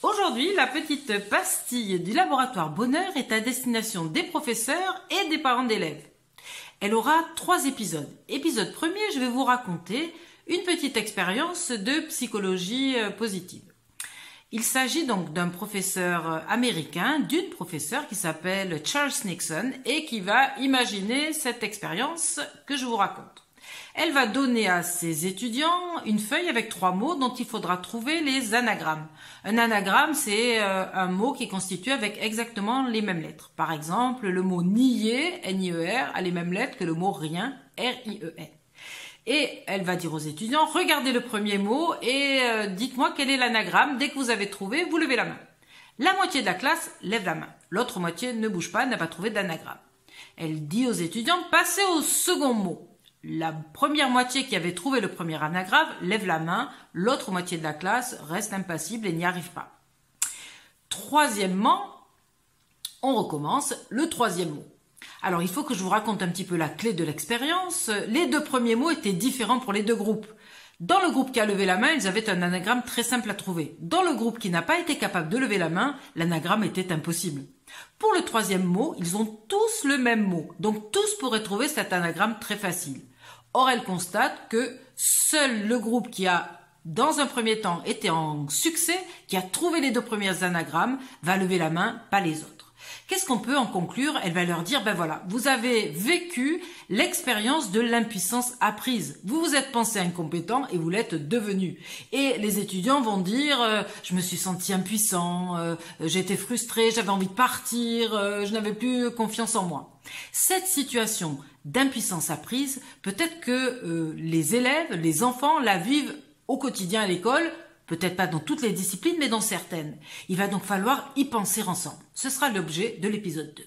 Aujourd'hui, la petite pastille du laboratoire Bonheur est à destination des professeurs et des parents d'élèves. Elle aura 3 épisodes. Épisode premier, je vais vous raconter une petite expérience de psychologie positive. Il s'agit donc d'un professeur américain, d'une professeure qui s'appelle Charles Nixon et qui va imaginer cette expérience que je vous raconte. Elle va donner à ses étudiants une feuille avec 3 mots dont il faudra trouver les anagrammes. Un anagramme, c'est un mot qui est constitué avec exactement les mêmes lettres. Par exemple, le mot nier, N-I-E-R, a les mêmes lettres que le mot rien, R-I-E-N. Et elle va dire aux étudiants, regardez le premier mot et dites-moi quel est l'anagramme. Dès que vous avez trouvé, vous levez la main. La moitié de la classe lève la main. L'autre moitié ne bouge pas, n'a pas trouvé d'anagramme. Elle dit aux étudiants, passez au second mot. La première moitié qui avait trouvé le premier anagramme lève la main, l'autre moitié de la classe reste impassible et n'y arrive pas. Troisièmement, on recommence le troisième mot. Alors il faut que je vous raconte un petit peu la clé de l'expérience. Les 2 premiers mots étaient différents pour les 2 groupes. Dans le groupe qui a levé la main, ils avaient un anagramme très simple à trouver. Dans le groupe qui n'a pas été capable de lever la main, l'anagramme était impossible. Pour le troisième mot, ils ont tous le même mot, donc tous pourraient trouver cet anagramme très facile. Or, elle constate que seul le groupe qui a, dans un premier temps, été en succès, qui a trouvé les 2 premiers anagrammes, va lever la main, pas les autres. Qu'est-ce qu'on peut en conclure? Elle va leur dire, ben voilà, vous avez vécu l'expérience de l'impuissance apprise. Vous vous êtes pensé incompétent et vous l'êtes devenu. Et les étudiants vont dire, je me suis senti impuissant, j'étais frustré, j'avais envie de partir, je n'avais plus confiance en moi. Cette situation d'impuissance apprise, peut-être que les élèves, les enfants la vivent au quotidien à l'école, peut-être pas dans toutes les disciplines, mais dans certaines. Il va donc falloir y penser ensemble. Ce sera l'objet de l'épisode 2.